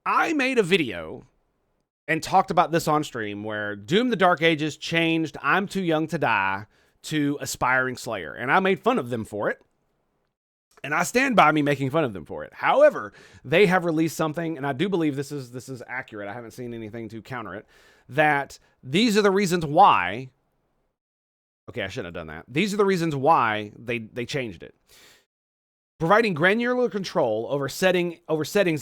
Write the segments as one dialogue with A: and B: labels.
A: I made a video and talked about this on stream where Doom the Dark Ages changed I'm Too Young to Die to Aspiring Slayer, and I made fun of them for it. And I stand by me making fun of them for it. However, they have released something, and I do believe this is accurate. I haven't seen anything to counter it. That these are the reasons why. Okay, I shouldn't have done that. These are the reasons why they changed it. Providing granular control over settings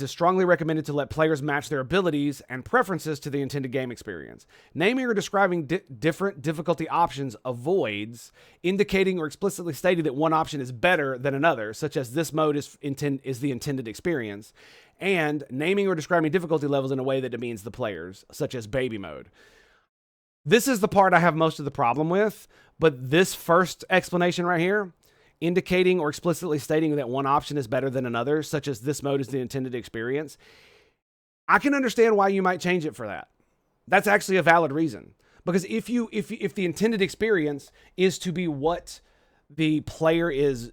A: is strongly recommended to let players match their abilities and preferences to the intended game experience. Naming or describing different difficulty options avoids indicating or explicitly stating that one option is better than another, such as this mode is the intended experience, and naming or describing difficulty levels in a way that demeans the players, such as baby mode. This is the part I have most of the problem with, but this first explanation right here, indicating or explicitly stating that one option is better than another, such as this mode is the intended experience, I can understand why you might change it for that. That's actually a valid reason. Because if the intended experience is to be what the player is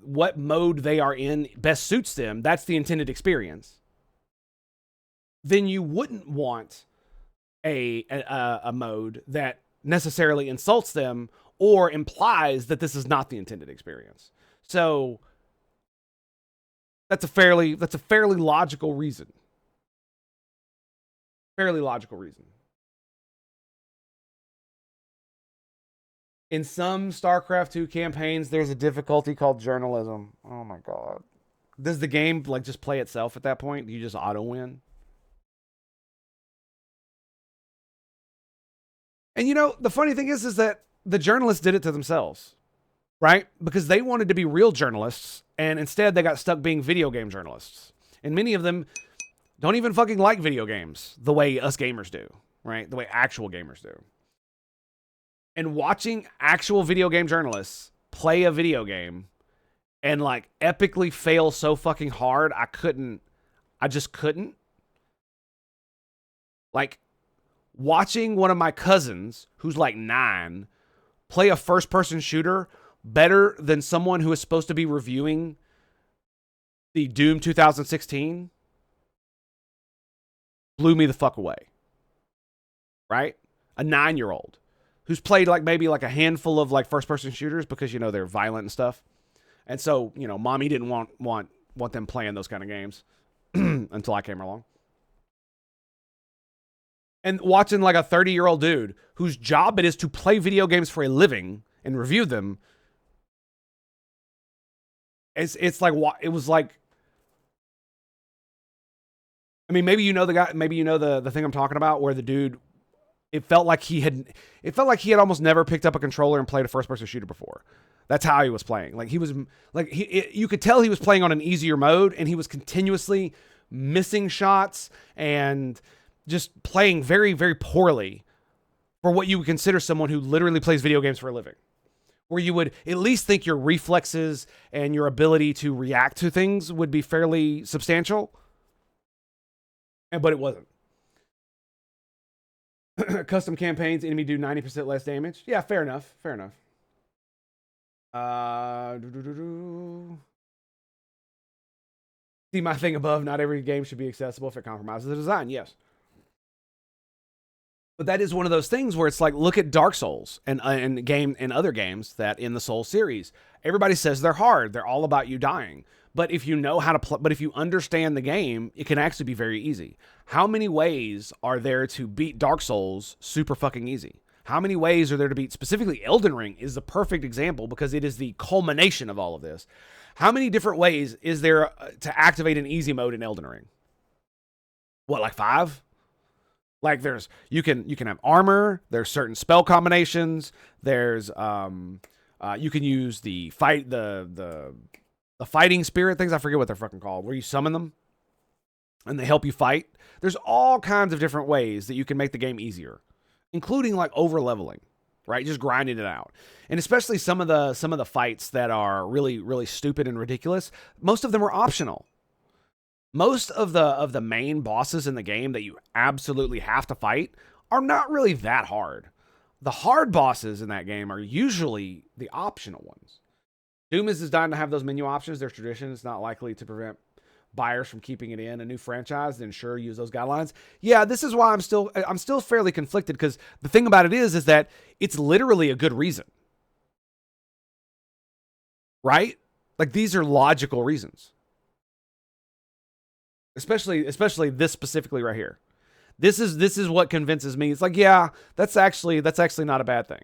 A: what mode they are in best suits them, that's the intended experience, then you wouldn't want a mode that necessarily insults them or implies that this is not the intended experience. So that's a fairly logical reason. Fairly logical reason. In some StarCraft 2 campaigns, there's a difficulty called journalism. Oh my god. Does the game like just play itself at that point? Do you just auto win? And you know, the funny thing is that the journalists did it to themselves, right? Because they wanted to be real journalists, and instead they got stuck being video game journalists. And many of them don't even fucking like video games the way us gamers do, right? The way actual gamers do. And watching actual video game journalists play a video game and like epically fail so fucking hard, I just couldn't. Like, watching one of my cousins, who's like 9, play a first-person shooter better than someone who is supposed to be reviewing the Doom 2016 blew me the fuck away. Right? A 9-year-old who's played like maybe like a handful of like first-person shooters because, you know, they're violent and stuff. And so, you know, mommy didn't want them playing those kind of games until I came along. And watching like a 30-year-old dude whose job it is to play video games for a living and review them. It's like, it was like, I mean, maybe you know the guy, maybe you know the thing I'm talking about where the dude, it felt like he had almost never picked up a controller and played a first-person shooter before. That's how he was playing. Like he was like, you could tell he was playing on an easier mode and he was continuously missing shots and just playing very, very poorly for what you would consider someone who literally plays video games for a living. Where you would at least think your reflexes and your ability to react to things would be fairly substantial. But it wasn't. Custom campaigns, enemy do 90% less damage. Yeah, fair enough. Fair enough. See my thing above, not every game should be accessible if it compromises the design. Yes. But that is one of those things where it's like, look at Dark Souls and other games that in the Souls series, everybody says they're hard. They're all about you dying. But if you know how to play, but if you understand the game, it can actually be very easy. How many ways are there to beat Dark Souls super fucking easy? How many ways are there to beat, specifically Elden Ring is the perfect example because it is the culmination of all of this. How many different ways is there to activate an easy mode in Elden Ring? What, like 5? Like you can have armor. There's certain spell combinations. There's you can use the fighting spirit things. I forget what they're fucking called. Where you summon them and they help you fight. There's all kinds of different ways that you can make the game easier, including like over leveling, right? Just grinding it out. And especially some of the fights that are really, really stupid and ridiculous. Most of them are optional. Most of the main bosses in the game that you absolutely have to fight are not really that hard. The hard bosses in that game are usually the optional ones. Doom is designed to have those menu options. There's tradition. It's not likely to prevent buyers from keeping it in a new franchise, then sure, use those guidelines. Yeah, this is why I'm still fairly conflicted, because the thing about it is that it's literally a good reason, right? Like, these are logical reasons, especially this specifically right here. This is what convinces me. It's like, yeah, that's actually not a bad thing.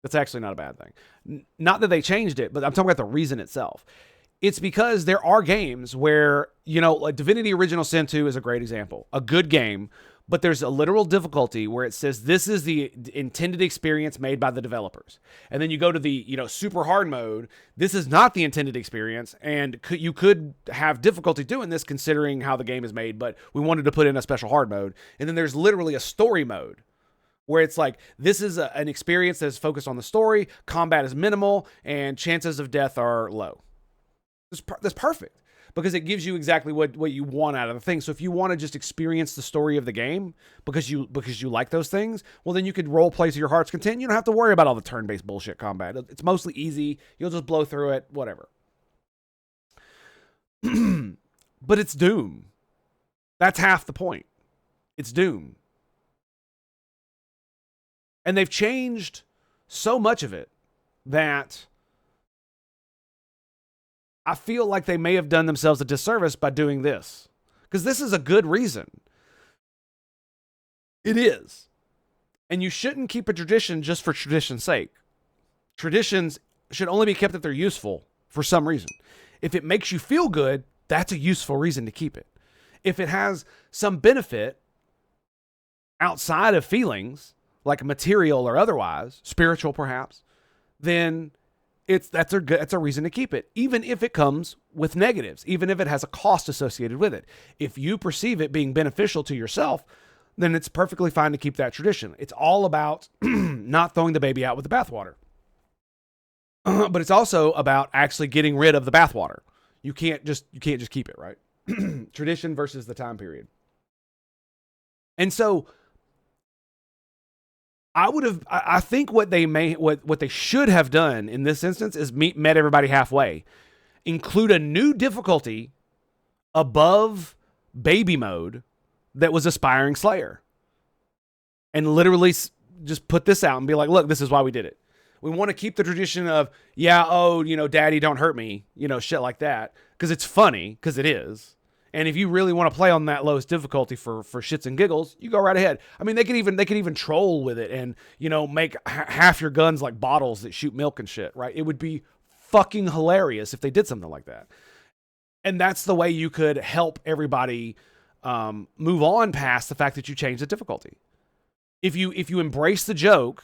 A: That's actually not a bad thing. Not that they changed it, but I'm talking about the reason itself. It's because there are games where, like Divinity Original Sin 2 is a great example. A good game, but there's a literal difficulty where it says this is the intended experience made by the developers. And then you go to the, super hard mode. This is not the intended experience, and you could have difficulty doing this considering how the game is made, but we wanted to put in a special hard mode. And then there's literally a story mode where it's like, this is an experience that's focused on the story, combat is minimal, and chances of death are low. That's perfect, because it gives you exactly what you want out of the thing. So if you want to just experience the story of the game because you like those things, well, then you could role play to your heart's content. You don't have to worry about all the turn-based bullshit combat. It's mostly easy. You'll just blow through it, whatever. But it's Doom. That's half the point. It's Doom. And they've changed so much of it that I feel like they may have done themselves a disservice by doing this, because this is a good reason. It is. And you shouldn't keep a tradition just for tradition's sake. Traditions should only be kept if they're useful for some reason. If it makes you feel good, that's a useful reason to keep it. If it has some benefit outside of feelings, like material or otherwise, spiritual perhaps, then that's a reason to keep it, even if it comes with negatives, even if it has a cost associated with it. If you perceive it being beneficial to yourself, then it's perfectly fine to keep that tradition. It's all about not throwing the baby out with the bathwater. But it's also about actually getting rid of the bathwater. You can't just keep it, right? Tradition versus the time period. And so I think what they should have done in this instance is met everybody halfway. Include a new difficulty above baby mode that was Aspiring Slayer. And literally just put this out and be like, look, this is why we did it. We want to keep the tradition of, daddy, don't hurt me, shit like that. Because it's funny, because it is. And if you really want to play on that lowest difficulty for shits and giggles, you go right ahead. I mean, they could even troll with it and, make half your guns like bottles that shoot milk and shit, right? It would be fucking hilarious if they did something like that. And that's the way you could help everybody move on past the fact that you changed the difficulty. If you embrace the joke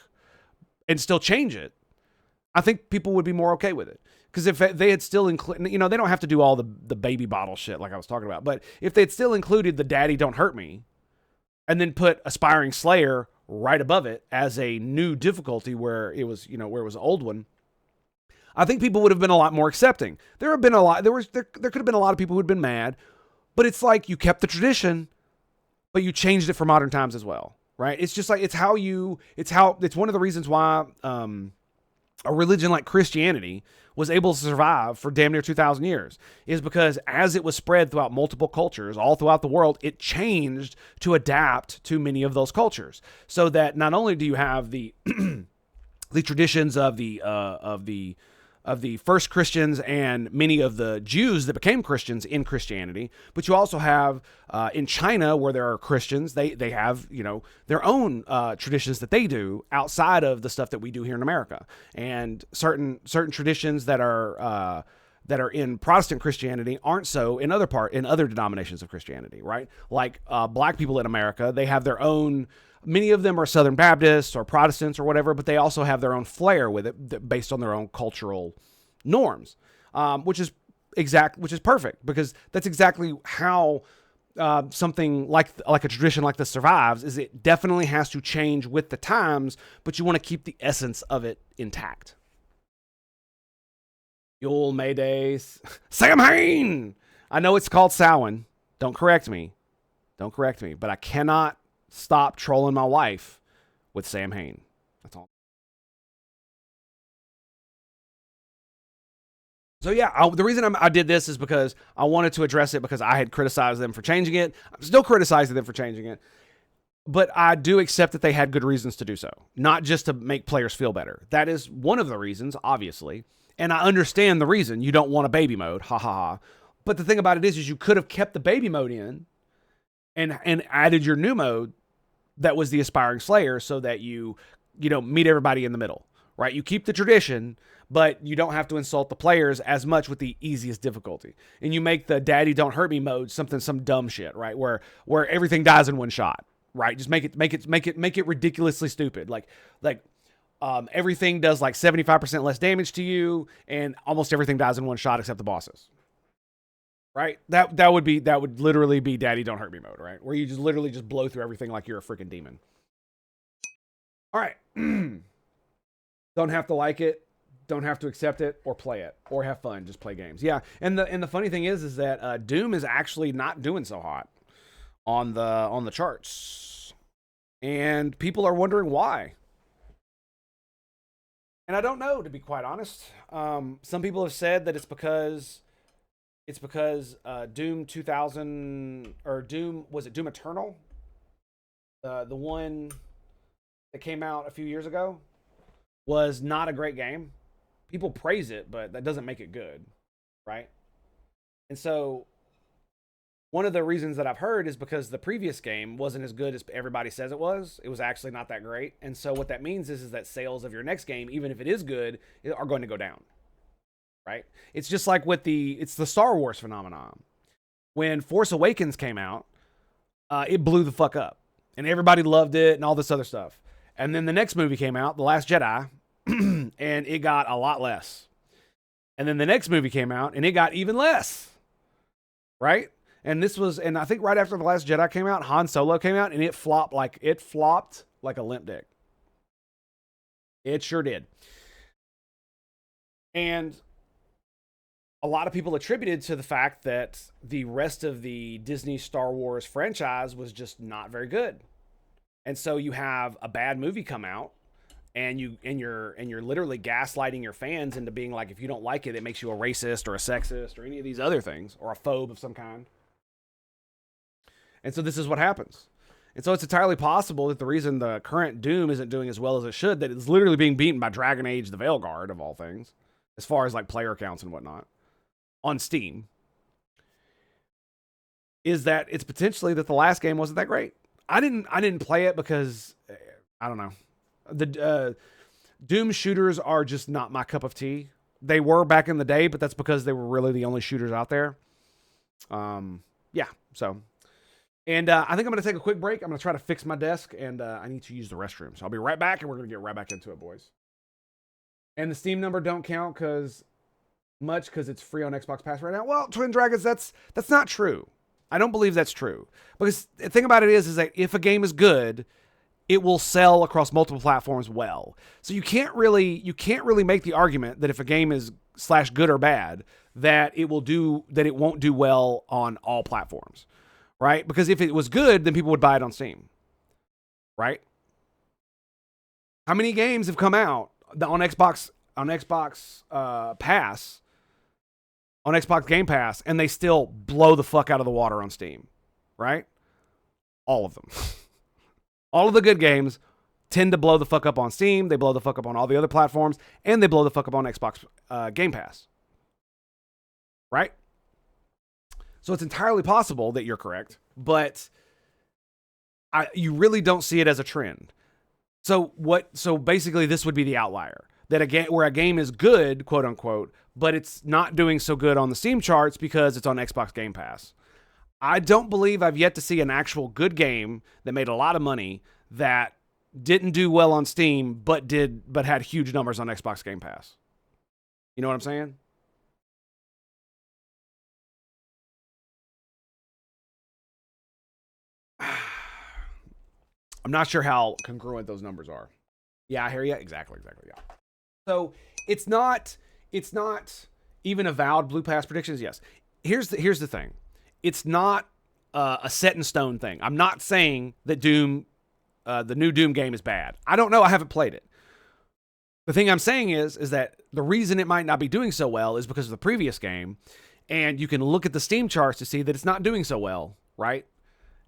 A: and still change it, I think people would be more okay with it. Because if they had still included, they don't have to do all the baby bottle shit like I was talking about. But if they had still included the daddy don't hurt me, and then put Aspiring Slayer right above it as a new difficulty where it was, where it was an old one, I think people would have been a lot more accepting. There could have been a lot of people who had been mad, but it's like you kept the tradition, but you changed it for modern times as well, right? It's just like, it's one of the reasons why a religion like Christianity was able to survive for damn near 2,000 years, is because as it was spread throughout multiple cultures all throughout the world, it changed to adapt to many of those cultures. So that not only do you have the the traditions of the first Christians and many of the Jews that became Christians in Christianity, but you also have in China, where there are Christians, they have their own traditions that they do outside of the stuff that we do here in America, and certain traditions that are in Protestant Christianity aren't so in other denominations of Christianity, right? Like black people in America, they have their own. Many of them are Southern Baptists or Protestants or whatever, but they also have their own flair with it based on their own cultural norms, which is perfect, because that's exactly how something like a tradition like this survives. Is it definitely has to change with the times, but you want to keep the essence of it intact. Yule Mayday, Samhain. I know it's called Samhain. Don't correct me, but I cannot stop trolling my wife with Samhain. That's all. So yeah, the reason I did this is because I wanted to address it because I had criticized them for changing it. I'm still criticizing them for changing it, but I do accept that they had good reasons to do so, not just to make players feel better. That is one of the reasons, obviously, and I understand the reason you don't want a baby mode. Ha ha ha. But the thing about it is you could have kept the baby mode in and added your new mode that was the Aspiring Slayer, so that you meet everybody in the middle, right? You keep the tradition, but you don't have to insult the players as much with the easiest difficulty. And you make the Daddy Don't Hurt Me mode some dumb shit, right? Where everything dies in one shot, right? Just make it ridiculously stupid. Like everything does like 75% less damage to you, and almost everything dies in one shot except the bosses. Right? That would literally be Daddy Don't Hurt Me mode, right? Where you just literally just blow through everything like you're a freaking demon. All right. Don't have to like it, don't have to accept it or play it or have fun, just play games. Yeah. And the funny thing is that Doom is actually not doing so hot on the charts. And people are wondering why. And I don't know, to be quite honest. Some people have said that it's because Doom 2000, or Doom, was it Doom Eternal? The one that came out a few years ago was not a great game. People praise it, but that doesn't make it good, right? And so one of the reasons that I've heard is because the previous game wasn't as good as everybody says it was. It was actually not that great. And so what that means is that sales of your next game, even if it is good, are going to go down. Right? It's just like it's the Star Wars phenomenon. When Force Awakens came out, it blew the fuck up. And everybody loved it and all this other stuff. And then the next movie came out, The Last Jedi, and it got a lot less. And then the next movie came out, and it got even less. Right? And I think right after The Last Jedi came out, Han Solo came out, and it flopped like a limp dick. It sure did. And a lot of people attributed to the fact that the rest of the Disney Star Wars franchise was just not very good. And so you have a bad movie come out, and you're literally gaslighting your fans into being like, if you don't like it, it makes you a racist or a sexist or any of these other things, or a phobe of some kind. And so this is what happens. And so it's entirely possible that the reason the current Doom isn't doing as well as it should, that it's literally being beaten by Dragon Age the Veilguard, of all things, as far as like player counts and whatnot, on Steam, is that it's potentially that the last game wasn't that great. I didn't play it because I don't know. The Doom shooters are just not my cup of tea. They were back in the day, but that's because they were really the only shooters out there. Yeah. So, and I think I'm going to take a quick break. I'm going to try to fix my desk, and I need to use the restroom. So I'll be right back, and we're going to get right back into it, boys. And the Steam number don't count because it's free on Xbox Pass right now. Well, Twin Dragons, that's not true. I don't believe that's true. Because the thing about it is that if a game is good, it will sell across multiple platforms well. So you can't really make the argument that if a game is / good or bad, that it won't do well on all platforms. Right? Because if it was good, then people would buy it on Steam. Right? How many games have come out on Xbox Pass, on Xbox Game Pass, and they still blow the fuck out of the water on Steam, right? All of them. All of the good games tend to blow the fuck up on Steam, they blow the fuck up on all the other platforms, and they blow the fuck up on Xbox Game Pass. Right? So it's entirely possible that you're correct, but you really don't see it as a trend. So basically this would be the outlier. That where a game is good, quote unquote, but it's not doing so good on the Steam charts because it's on Xbox Game Pass. I don't believe I've yet to see an actual good game that made a lot of money that didn't do well on Steam, but had huge numbers on Xbox Game Pass. You know what I'm saying? I'm not sure how congruent those numbers are. Yeah, I hear you. Exactly, yeah. So it's not even avowed Blue Pass predictions. Yes. Here's the thing. It's not a set in stone thing. I'm not saying that Doom, the new Doom game, is bad. I don't know. I haven't played it. The thing I'm saying is that the reason it might not be doing so well is because of the previous game, and you can look at the Steam charts to see that it's not doing so well, right?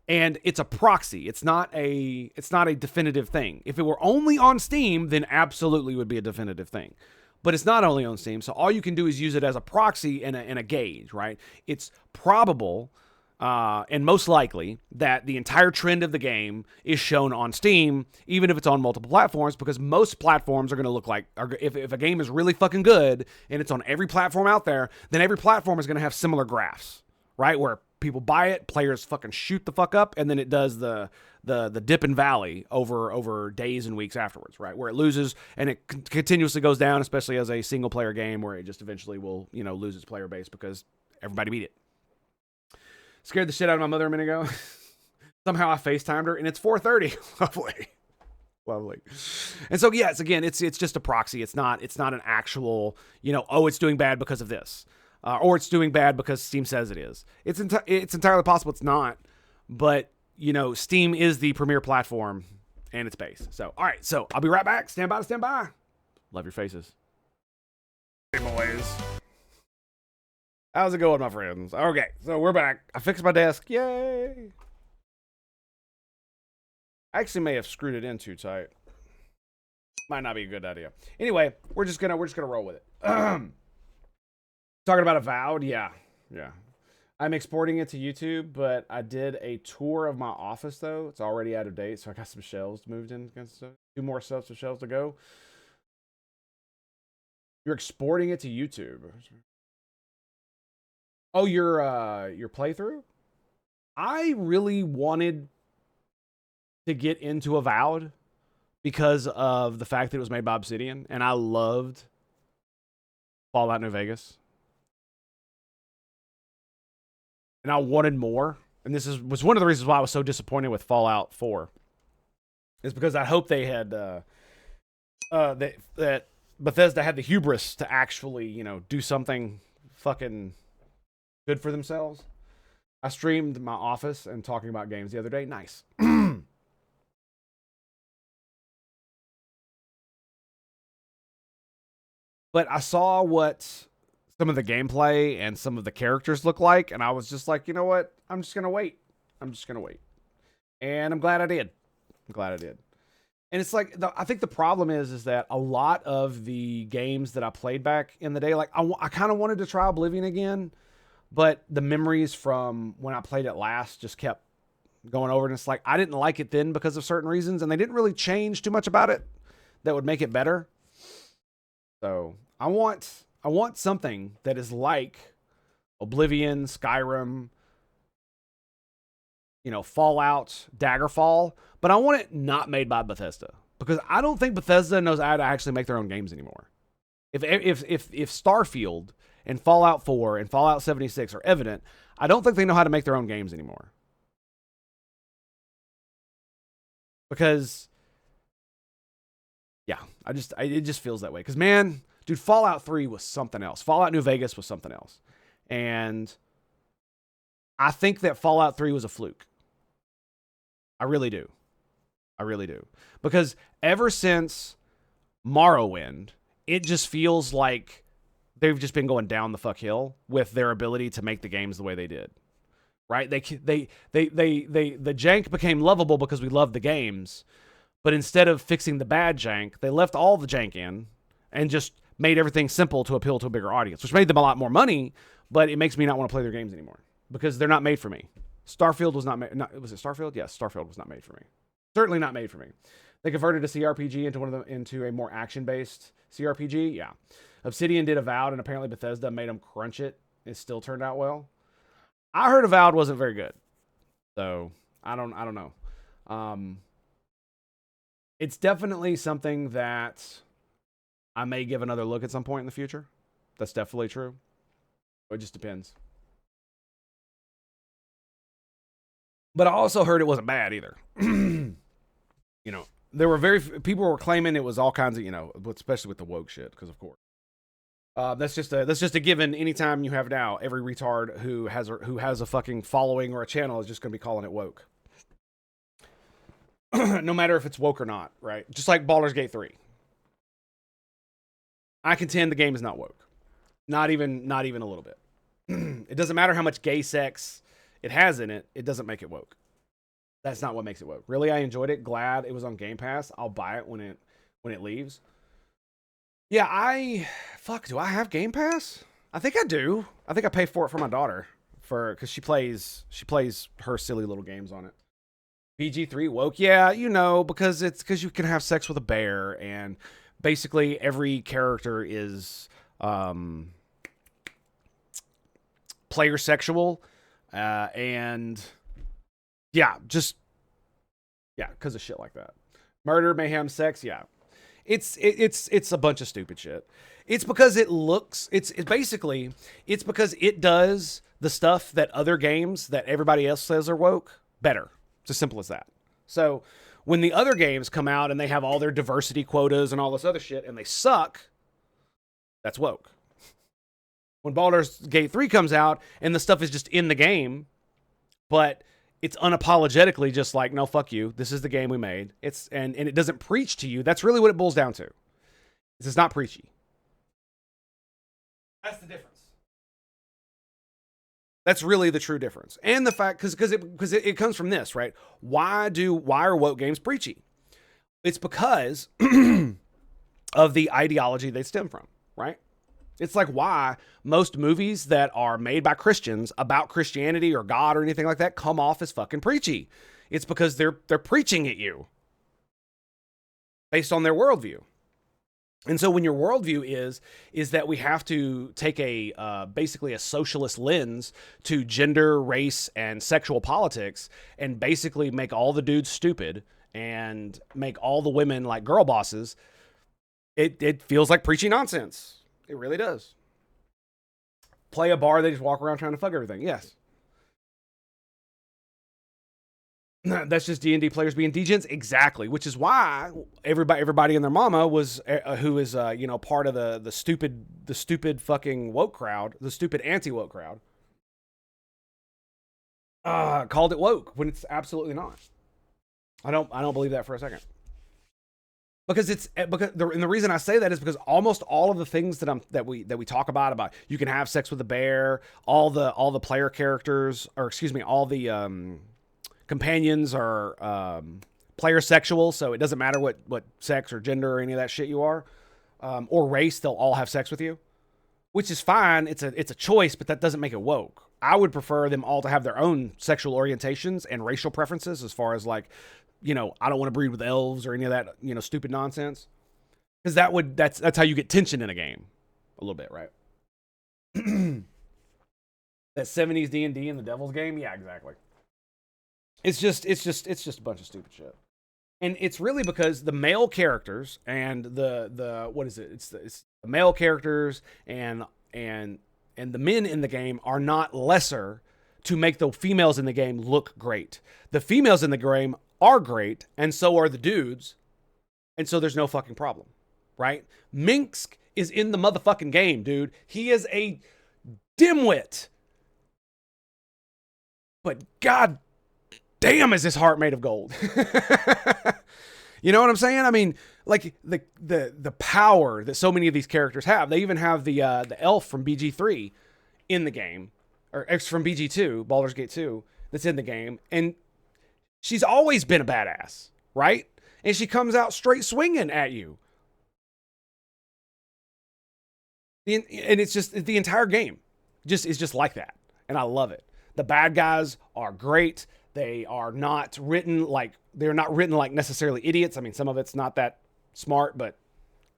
A: And it's a proxy. It's not a definitive thing. If it were only on Steam, then absolutely would be a definitive thing. But it's not only on Steam, so all you can do is use it as a proxy and a gauge, right? It's probable and most likely that the entire trend of the game is shown on Steam, even if it's on multiple platforms, because most platforms are going to look like, if a game is really fucking good and it's on every platform out there, then every platform is going to have similar graphs, right? Where people buy it, players fucking shoot the fuck up, and then it does the dip and valley over days and weeks afterwards, right? Where it loses and it continuously goes down, especially as a single player game where it just eventually will, lose its player base because everybody beat it. Scared the shit out of my mother a minute ago. Somehow I FaceTimed her and it's 4:30. Lovely. And so yes, again, it's just a proxy. It's not an actual, it's doing bad because of this. Or it's doing bad because Steam says it is. It's entirely possible it's not, but Steam is the premier platform and its base. So, all right, so I'll be right back. Stand by to stand by. Love your faces. Hey, boys. How's it going, my friends? Okay, so we're back. I fixed my desk. Yay. I actually may have screwed it in too tight. Might not be a good idea. Anyway, we're just gonna roll with it. Talking about Avowed, yeah. I'm exporting it to YouTube, but I did a tour of my office though. It's already out of date, so I got some shelves moved in. 2 more sets of shelves to go. You're exporting it to YouTube. Oh, your playthrough? I really wanted to get into Avowed because of the fact that it was made by Obsidian, and I loved Fallout New Vegas. And I wanted more. And this was one of the reasons why I was so disappointed with Fallout 4. Is because I hoped they had that Bethesda had the hubris to actually, do something fucking good for themselves. I streamed my office and talking about games the other day. Nice. But I saw what some of the gameplay and some of the characters look like, and I was just like, you know what? I'm just gonna wait. And I'm glad I did. And it's like, I think the problem is that a lot of the games that I played back in the day, like I kind of wanted to try Oblivion again, but the memories from when I played it last just kept going over, and it's like I didn't like it then because of certain reasons, and they didn't really change too much about it that would make it better. So I want something that is like Oblivion, Skyrim, Fallout, Daggerfall, but I want it not made by Bethesda, because I don't think Bethesda knows how to actually make their own games anymore. If Starfield and Fallout 4 and Fallout 76 are evident, I don't think they know how to make their own games anymore. Because yeah, it just feels that way. Because man, dude, Fallout 3 was something else. Fallout New Vegas was something else. And I think that Fallout 3 was a fluke. I really do. Because ever since Morrowind, it just feels like they've just been going down the fuck hill with their ability to make the games the way they did. Right? The jank became lovable because we loved the games. But instead of fixing the bad jank, they left all the jank in and just made everything simple to appeal to a bigger audience, which made them a lot more money, but it makes me not want to play their games anymore because they're not made for me. Starfield was not made. Was it Starfield? Yes, Starfield was not made for me. Certainly not made for me. They converted a CRPG into a more action-based CRPG. Yeah. Obsidian did Avowed, and apparently Bethesda made them crunch it. It still turned out well. I heard Avowed wasn't very good. So, I don't know. It's definitely something that I may give another look at some point in the future. That's definitely true. It just depends. But I also heard it wasn't bad either. There were people were claiming it was all kinds of, especially with the woke shit, because of course. That's just a given. Anytime you have now, every retard who has a fucking following or a channel is just going to be calling it woke. No matter if it's woke or not, right? Just like Baldur's Gate 3. I contend the game is not woke. Not even a little bit. It doesn't matter how much gay sex it has in it. It doesn't make it woke. That's not what makes it woke. Really, I enjoyed it. Glad it was on Game Pass. I'll buy it when it leaves. Yeah, do I have Game Pass? I think I do. I think I pay for it for my daughter because she plays her silly little games on it. PG-3 woke, yeah, because you can have sex with a bear, and basically every character is player sexual, and yeah, because of shit like that. Murder, mayhem, sex, yeah. It's a bunch of stupid shit. It's because it's because it does the stuff that other games that everybody else says are woke better. It's as simple as that. So when the other games come out and they have all their diversity quotas and all this other shit and they suck, that's woke. When Baldur's Gate 3 comes out and the stuff is just in the game, but it's unapologetically just like, no, fuck you. This is the game we made. And it doesn't preach to you. That's really what it boils down to. This is not preachy. That's the difference. That's really the true difference. And the fact, because it comes from this, right? Why are woke games preachy? It's because of the ideology they stem from, right? It's like why most movies that are made by Christians about Christianity or God or anything like that come off as fucking preachy. It's because they're preaching at you based on their worldview. And so when your worldview is that we have to take basically a socialist lens to gender, race, and sexual politics and basically make all the dudes stupid and make all the women like girl bosses, it feels like preachy nonsense. It really does. Play a bar, they just walk around trying to fuck everything. Yes. That's just D&D players being degens. Exactly. Which is why everybody and their mama was, who is, part of the stupid fucking woke crowd, the stupid anti-woke crowd, called it woke when it's absolutely not. I don't believe that for a second. Because the reason I say that is because almost all of the things that we talk about you can have sex with a bear, all the player characters, or excuse me, all the companions are player sexual, so it doesn't matter what sex or gender or any of that shit you are, or race, they'll all have sex with you, which is fine. It's a choice, but that doesn't make it woke. I would prefer them all to have their own sexual orientations and racial preferences as far as like, I don't want to breed with elves or any of that, stupid nonsense. Because that's how you get tension in a game. A little bit, right? That 70s D&D and the Devil's Game? Yeah, exactly. It's just a bunch of stupid shit. And it's really because the male characters and the what is it? It's the male characters and the men in the game are not lesser to make the females in the game look great. The females in the game are great, and so are the dudes, and so there's no fucking problem, right? Minsk is in the motherfucking game, dude. He is a dimwit. But god damn is his heart made of gold. You know what I'm saying? I mean, like the power that so many of these characters have. They even have the elf from BG3 in the game, or from BG2, Baldur's Gate 2, that's in the game, and she's always been a badass, right? And she comes out straight swinging at you. And it's just the entire game is just like that. And I love it. The bad guys are great. They're not written like necessarily idiots. I mean, some of it's not that smart, but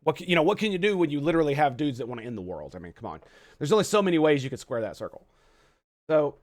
A: what can you do when you literally have dudes that want to end the world? I mean, come on. There's only so many ways you could square that circle. So